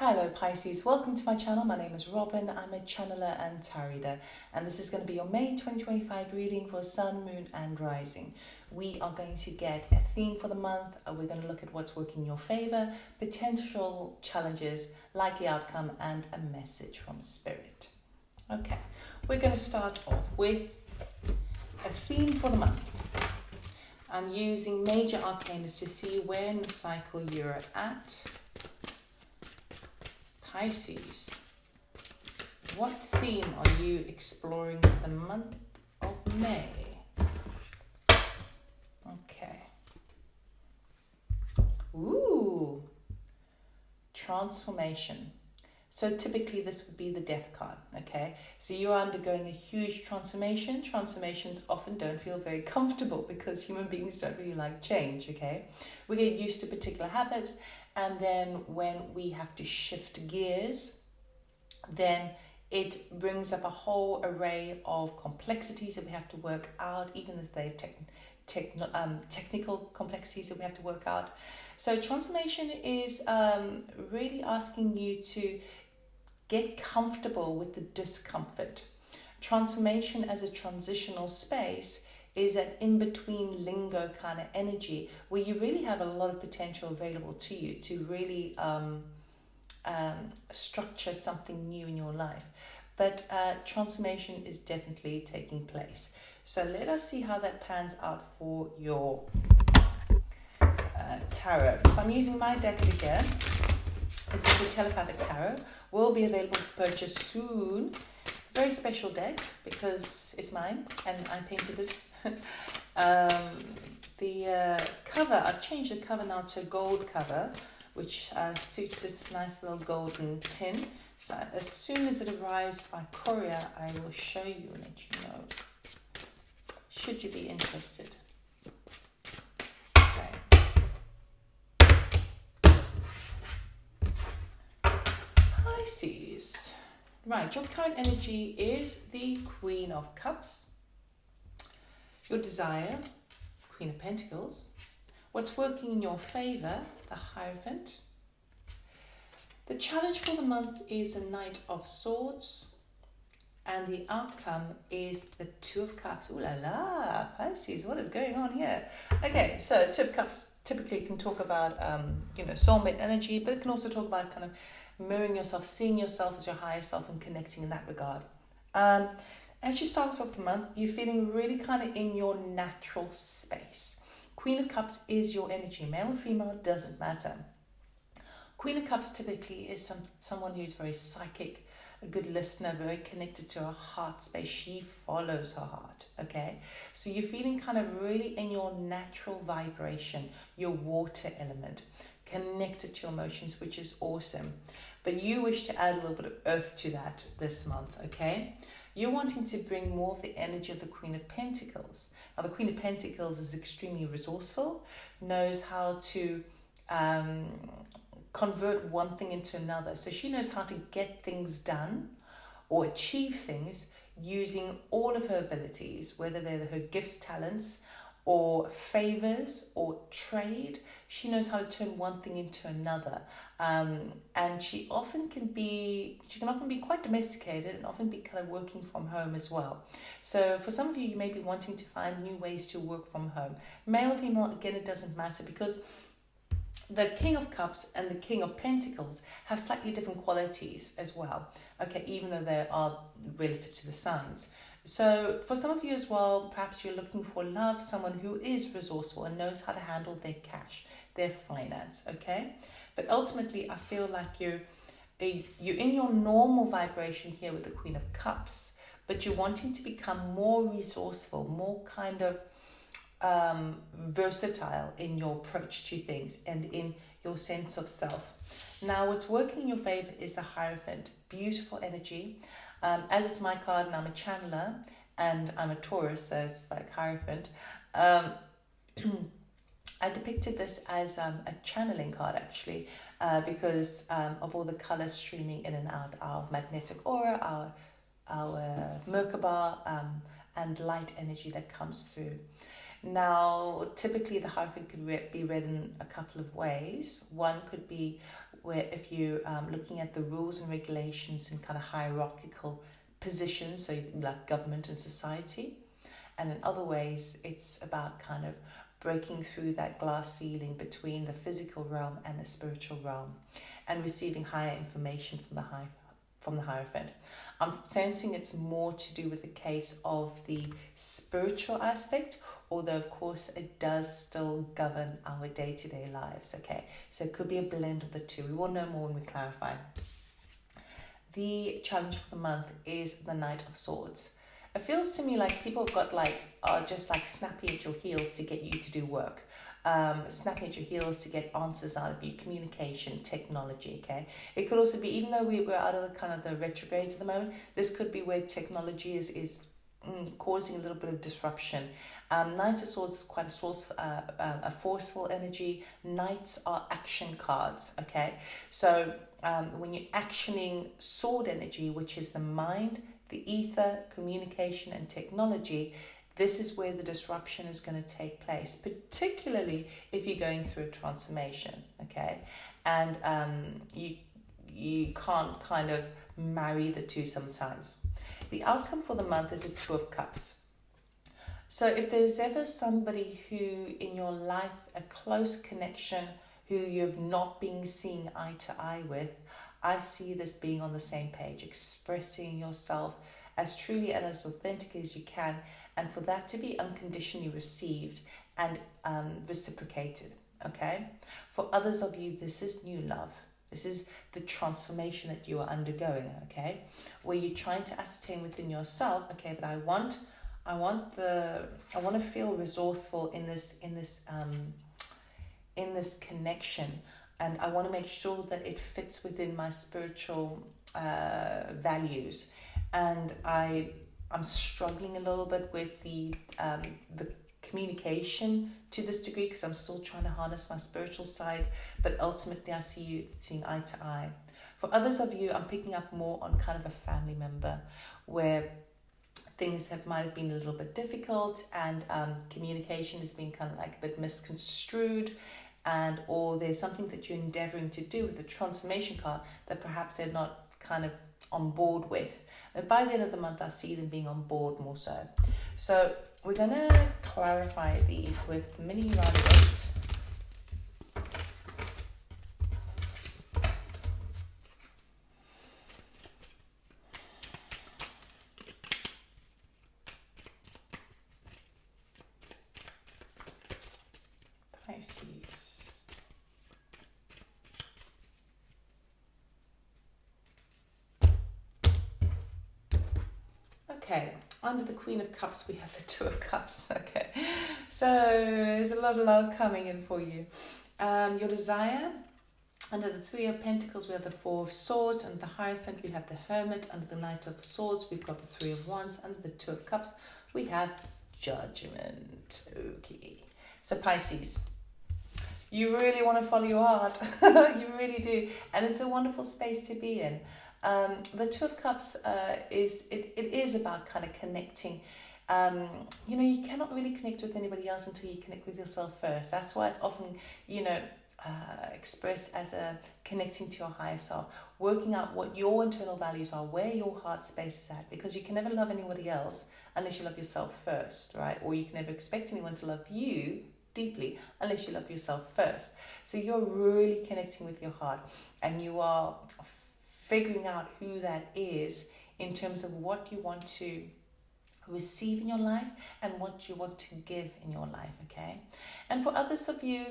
Hello Pisces, welcome to my channel. My name is Robyn. I'm a channeler and tarot reader, and this is going to be your May 2025 reading for Sun, Moon and Rising. We are going to get a theme for the month. We're going to look at what's working in your favor, potential challenges, likely outcome and a message from Spirit. Okay, we're going to start off with a theme for the month. I'm using major arcana to see where in the cycle you're at. Pisces, what theme are you exploring the month of May? Okay. Ooh, transformation. So typically this would be the death card, okay? So you're undergoing a huge transformation. Transformations often don't feel very comfortable because human beings don't really like change, okay? We get used to a particular habit, and then when we have to shift gears, then it brings up a whole array of complexities that we have to work out, even if they're technical complexities that we have to work out. So transformation is really asking you to get comfortable with the discomfort. Transformation as a transitional space is an in-between lingo kind of energy where you really have a lot of potential available to you to really structure something new in your life. But transformation is definitely taking place. So let us see how that pans out for your tarot. So I'm using my deck over here. This is a telepathic tarot. Will be available for purchase soon. Very special deck because it's mine and I painted it. The cover, I've changed the cover now to a gold cover, which suits this nice little golden tin. So as soon as it arrives by courier, I will show you and let you know, should you be interested. Okay. Pisces. Right, your current energy is the Queen of Cups. Your desire, Queen of Pentacles. What's working in your favor, the Hierophant. The challenge for the month is the Knight of Swords. And the outcome is the Two of Cups. Ooh la la, Pisces, what is going on here? Okay, so Two of Cups typically can talk about, soulmate energy, but it can also talk about kind of mirroring yourself, seeing yourself as your higher self and connecting in that regard. As you start off the month, you're feeling really kind of in your natural space. Queen of Cups is your energy. Male or female, doesn't matter. Queen of Cups typically is someone who's very psychic, a good listener, very connected to her heart space. She follows her heart, okay? So you're feeling kind of really in your natural vibration, your water element, connected to your emotions, which is awesome. But you wish to add a little bit of earth to that this month, okay? You're wanting to bring more of the energy of the Queen of Pentacles. Now, the Queen of Pentacles is extremely resourceful, knows how to convert one thing into another. So she knows how to get things done or achieve things using all of her abilities, whether they're her gifts, talents, or favors or trade. She knows how to turn one thing into another, and she can often be quite domesticated and often be kind of working from home as well. So for some of you, you may be wanting to find new ways to work from home. Male or female, again, it doesn't matter, because the King of Cups and the King of Pentacles have slightly different qualities as well, okay, even though they are relative to the signs. So for some of you as well, perhaps you're looking for love, someone who is resourceful and knows how to handle their cash, their finance, okay? But ultimately, I feel like you're in your normal vibration here with the Queen of Cups, but you're wanting to become more resourceful, more kind of versatile in your approach to things and in your sense of self. Now, what's working in your favor is the Hierophant. Beautiful energy. As it's my card and I'm a channeler and I'm a Taurus, so it's like Hierophant. I depicted this as a channeling card actually, because of all the colors streaming in and out, our magnetic aura, our Merkaba, and light energy that comes through. Now, typically the Hierophant could be read in a couple of ways. One could be where if you're looking at the rules and regulations in kind of hierarchical positions, so like government and society. And in other ways, it's about kind of breaking through that glass ceiling between the physical realm and the spiritual realm and receiving higher information from the Hierophant. I'm sensing it's more to do with the case of the spiritual aspect, although of course it does still govern our day-to-day lives, okay? So it could be a blend of the two. We will know more when we clarify. The challenge for the month is the Knight of Swords. It feels to me like people have got are just like snapping at your heels to get you to do work. Snapping at your heels to get answers out of you, communication, technology, okay? It could also be, even though we're out of the kind of the retrogrades at the moment, this could be where technology is causing a little bit of disruption. Knight of Swords is quite a forceful energy. Knights are action cards, okay? So when you're actioning sword energy, which is the mind, the ether, communication, and technology, this is where the disruption is going to take place, particularly if you're going through a transformation, okay? And you can't kind of marry the two sometimes. The outcome for the month is a Two of Cups. So if there's ever somebody who in your life, a close connection, who you've not been seeing eye to eye with, I see this being on the same page, expressing yourself as truly and as authentically as you can, and for that to be unconditionally received and reciprocated, okay? For others of you, this is new love. This is the transformation that you are undergoing, okay? Where you're trying to ascertain within yourself, okay, but I want to feel resourceful in this connection, and I want to make sure that it fits within my spiritual values. And I'm struggling a little bit with the communication to this degree, because I'm still trying to harness my spiritual side, but ultimately I see you seeing eye to eye. For others of you, I'm picking up more on kind of a family member where things might have been a little bit difficult, and communication has been kind of like a bit misconstrued, or there's something that you're endeavoring to do with the transformation card that perhaps they're not kind of on board with. And by the end of the month, I see them being on board more so. So we're going to clarify these with mini Rider-Waite. Pisces. Okay, under the Queen of Cups, we have the Two of Cups. Okay, so there's a lot of love coming in for you. Your desire. Under the Three of Pentacles, we have the Four of Swords. Under the Hierophant, we have the Hermit. Under the Knight of Swords, we've got the Three of Wands. Under the Two of Cups, we have Judgment. Okay, so Pisces, you really want to follow your heart. You really do, and it's a wonderful space to be in. The Two of Cups is about kind of connecting. You cannot really connect with anybody else until you connect with yourself first. That's why it's often, expressed as a connecting to your higher self, working out what your internal values are, where your heart space is at, because you can never love anybody else unless you love yourself first, right? Or you can never expect anyone to love you deeply unless you love yourself first. So you're really connecting with your heart, and you are figuring out who that is in terms of what you want to receive in your life and what you want to give in your life, okay? And for others of you,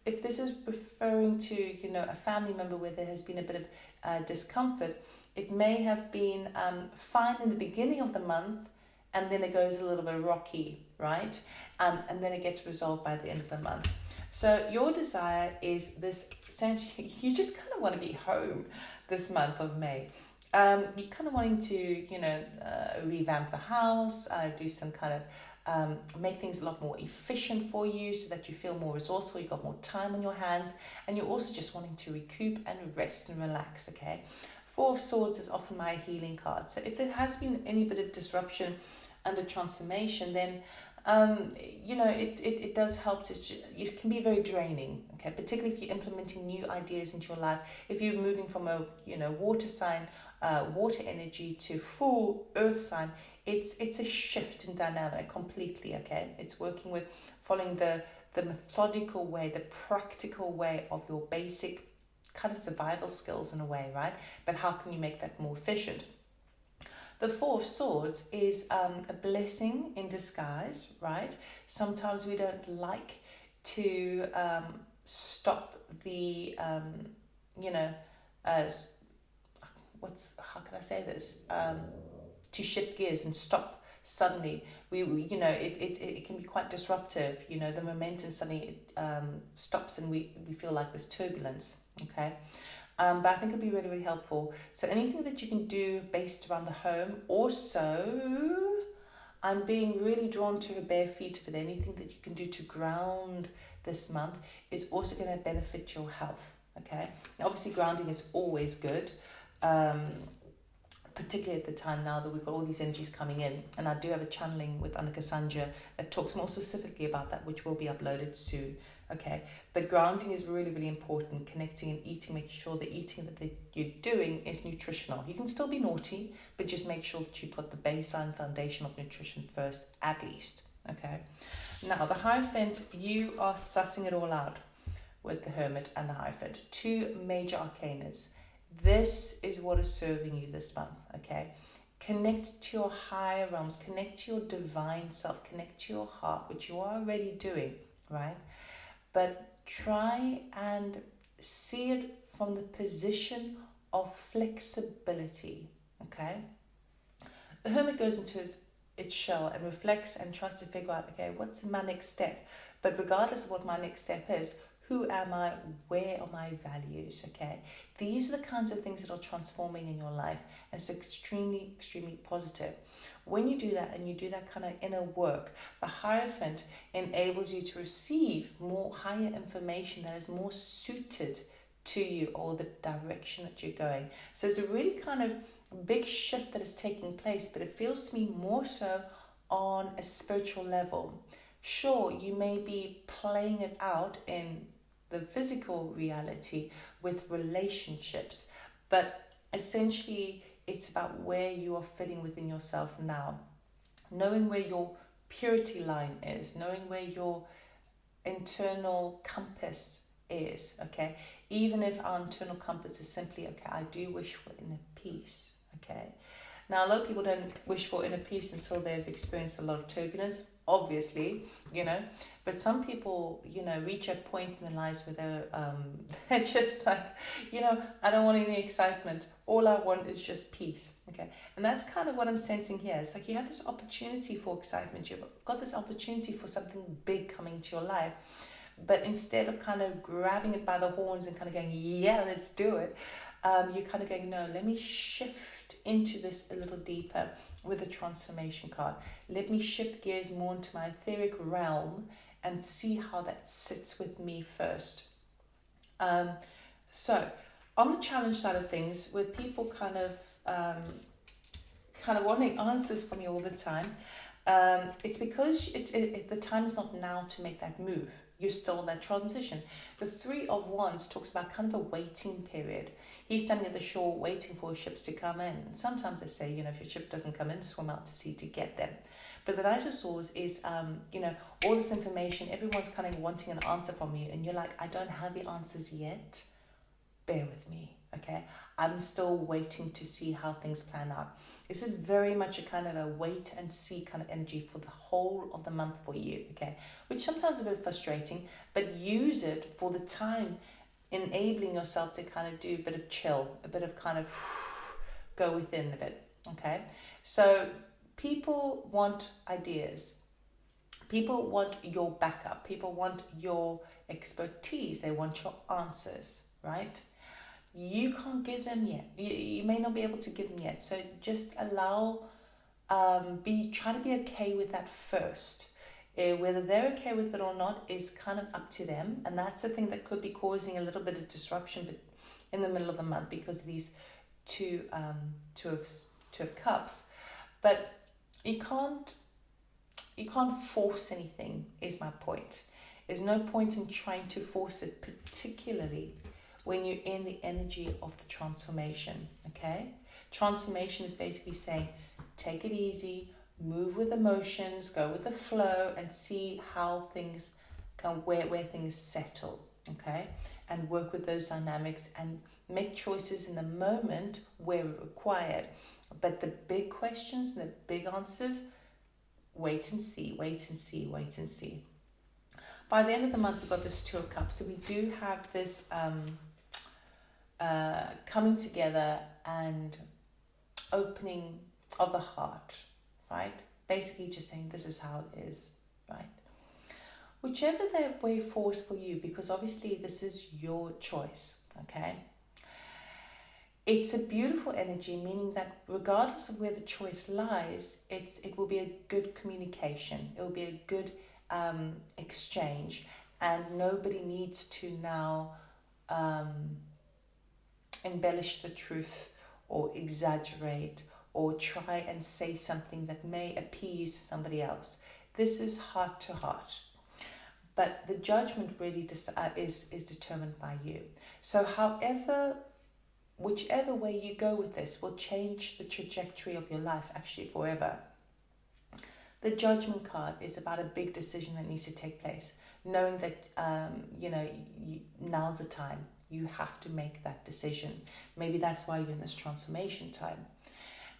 if this is referring to, a family member where there has been a bit of discomfort, it may have been fine in the beginning of the month, and then it goes a little bit rocky, right? And then it gets resolved by the end of the month. So your desire is this sense, you just kind of want to be home this month of May. You're kind of wanting to, revamp the house, do some kind of, make things a lot more efficient for you so that you feel more resourceful, you've got more time on your hands, and you're also just wanting to recoup and rest and relax, okay? Four of Swords is often my healing card. So if there has been any bit of disruption under transformation, then you know, it does help to, it can be very draining, okay, particularly if you're implementing new ideas into your life. If you're moving from a, you know, water sign, water energy to full earth sign, it's a shift in dynamic completely, okay? It's working with following the methodical way, the practical way of your basic kind of survival skills in a way, right? But how can you make that more efficient? The Four of Swords is a blessing in disguise, right? Sometimes we don't like to stop the, you know, how can I say this? To shift gears and stop suddenly. We you know, it can be quite disruptive. You know, the momentum suddenly stops and we feel like there's turbulence, okay? But I think it'll be really, really helpful. So anything that you can do based around the home. Also, I'm being really drawn to her bare feet with anything that you can do to ground this month is also going to benefit your health, okay? Now, obviously, grounding is always good, particularly at the time now that we've got all these energies coming in. And I do have a channeling with Annika Sanja that talks more specifically about that, which will be uploaded soon. Okay, but grounding is really, really important. Connecting and eating, making sure the eating that you're doing is nutritional. You can still be naughty, but just make sure that you put the baseline foundation of nutrition first, at least. Okay, now the Hierophant, you are sussing it all out with the Hermit and the Hierophant. Two major arcanas. This is what is serving you this month. Okay, connect to your higher realms, connect to your divine self, connect to your heart, which you are already doing, right? But try and see it from the position of flexibility, okay? The Hermit goes into its shell and reflects and tries to figure out, okay, what's my next step? But regardless of what my next step is, who am I? Where are my values, okay? These are the kinds of things that are transforming in your life, and it's extremely, extremely positive. When you do that and you do that kind of inner work, the Hierophant enables you to receive more higher information that is more suited to you or the direction that you're going. So it's a really kind of big shift that is taking place, but it feels to me more so on a spiritual level. Sure, you may be playing it out in the physical reality with relationships, but essentially it's about where you are fitting within yourself now. Knowing where your purity line is, knowing where your internal compass is, okay? Even if our internal compass is simply, okay, I do wish for inner peace, okay? Now, a lot of people don't wish for inner peace until they've experienced a lot of turbulence, obviously, you know, but some people, you know, reach a point in their lives where they're just like, you know, I don't want any excitement. All I want is just peace, okay? And that's kind of what I'm sensing here. It's like you have this opportunity for excitement. You've got this opportunity for something big coming to your life. But instead of kind of grabbing it by the horns and kind of going, yeah, let's do it, you're kind of going, no, let me shift into this a little deeper with the transformation card. Let me shift gears more into my etheric realm and see how that sits with me first. So on the challenge side of things, with people kind of wanting answers from you all the time, it's because the time is not now to make that move. You're still in that transition. The Three of Wands talks about kind of a waiting period. He's standing at the shore waiting for ships to come in. And sometimes they say, you know, if your ship doesn't come in, swim out to sea to get them. But the Knight of Swords is, you know, all this information, everyone's kind of wanting an answer from you. And you're like, I don't have the answers yet. Bear with me, okay? I'm still waiting to see how things plan out. This is very much a kind of a wait and see kind of energy for the whole of the month for you, okay? Which sometimes is a bit frustrating, but use it for the time, enabling yourself to kind of do a bit of chill, a bit of kind of go within a bit, okay? So people want ideas. People want your backup. People want your expertise. They want your answers, right? You can't give them yet. You may not be able to give them yet. So just allow, try to be okay with that first. Whether they're okay with it or not is kind of up to them. And that's the thing that could be causing a little bit of disruption in the middle of the month because of these two of cups. But you can't you can't force anything, is my point. There's no point in trying to force it, particularly when you're in the energy of the transformation, okay? Transformation is basically saying, take it easy, move with emotions, go with the flow, and see how things can, where things settle, okay? And work with those dynamics and make choices in the moment where required. But the big questions and the big answers, wait and see, wait and see, wait and see. By the end of the month, we've got this Two of Cups. So we do have this coming together and opening of the heart, right? Basically just saying this is how it is, right? Whichever the way forward for you, because obviously this is your choice, okay? It's a beautiful energy, meaning that regardless of where the choice lies, it will be a good communication. It will be a good exchange, and nobody needs to now embellish the truth or exaggerate or try and say something that may appease somebody else. This is heart to heart. But the judgment really is determined by you. So whichever way you go with this will change the trajectory of your life, actually forever. The judgment card is about a big decision that needs to take place. Knowing that, now's the time. You have to make that decision. Maybe that's why you're in this transformation time.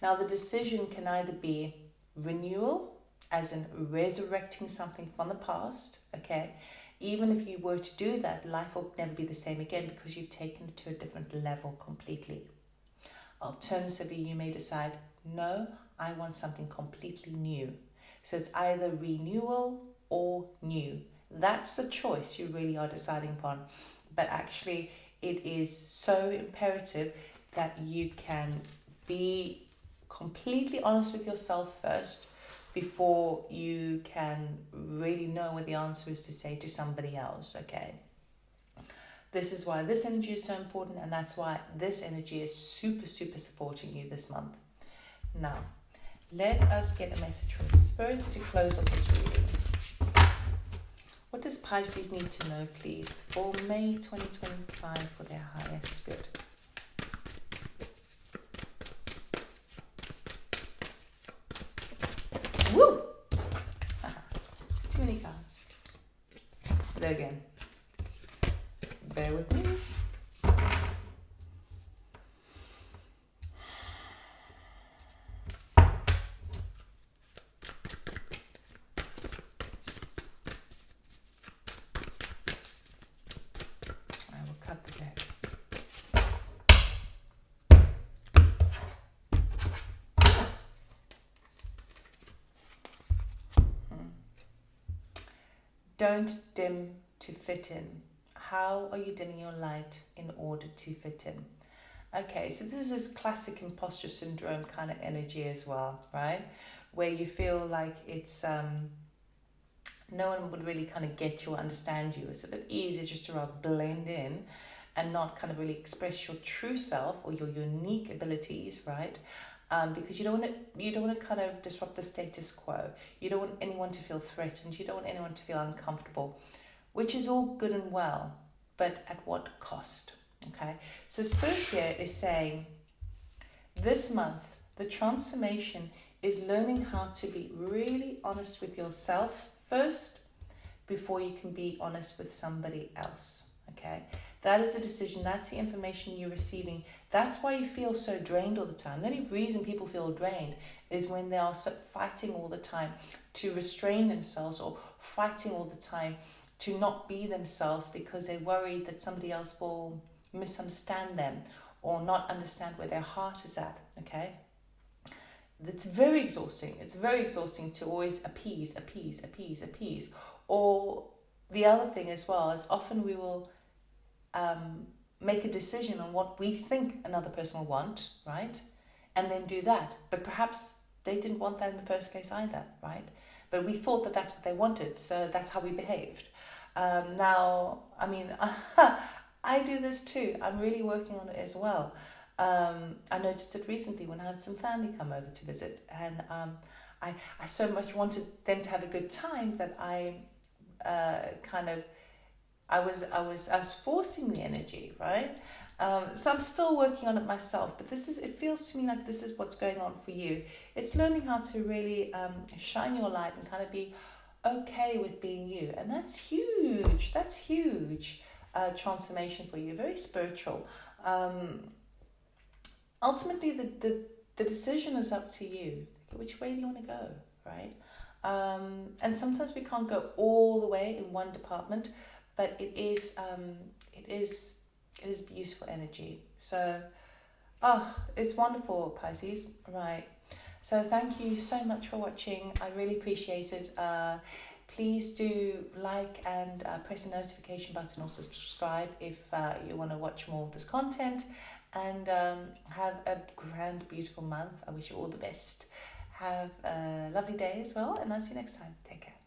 Now, the decision can either be renewal, as in resurrecting something from the past, okay? Even if you were to do that, life will never be the same again because you've taken it to a different level completely. Alternatively, you may decide, no, I want something completely new. So it's either renewal or new. That's the choice you really are deciding upon. But actually, it is so imperative that you can be completely honest with yourself first before you can really know what the answer is to say to somebody else, okay? This is why this energy is so important, and that's why this energy is super, super supporting you this month. Now, let us get a message from Spirit to close off this reading. What does Pisces need to know, please, for May 2025 for their highest good? Woo! Too many cards. Slow again. Bear with me. Don't dim to fit in. How are you dimming your light in order to fit in? Okay, so this is this classic imposter syndrome kind of energy as well, right? Where you feel like it's no one would really kind of get you or understand you. It's a bit easier just to rather blend in and not kind of really express your true self or your unique abilities, right? Because you don't want to kind of disrupt the status quo. You don't want anyone to feel threatened. You don't want anyone to feel uncomfortable, which is all good and well, but at what cost? Okay, so Spirit here is saying this month the transformation is learning how to be really honest with yourself first before you can be honest with somebody else. Okay, that is a decision. That's the information you're receiving. That's why you feel so drained all the time. The only reason people feel drained is when they are fighting all the time to restrain themselves, or fighting all the time to not be themselves because they're worried that somebody else will misunderstand them or not understand where their heart is at. Okay, it's very exhausting. It's very exhausting to always appease. Or the other thing as well is often we will make a decision on what we think another person will want, right? And then do that. But perhaps they didn't want that in the first place either, right? But we thought that that's what they wanted, so that's how we behaved. Now, I mean, I do this too. I'm really working on it as well. I noticed it recently when I had some family come over to visit, and I so much wanted them to have a good time that I was forcing the energy, right? So I'm still working on it myself, but it feels to me like this is what's going on for you. It's learning how to really shine your light and kind of be okay with being you, and that's huge. That's huge transformation for you. Very spiritual. Ultimately, the decision is up to you. Which way do you want to go, right? And sometimes we can't go all the way in one department, but it is beautiful energy. So, it's wonderful, Pisces. Right. So thank you so much for watching. I really appreciate it. Please do like and press the notification button, also subscribe if you want to watch more of this content. And have a grand, beautiful month. I wish you all the best. Have a lovely day as well, and I'll see you next time. Take care.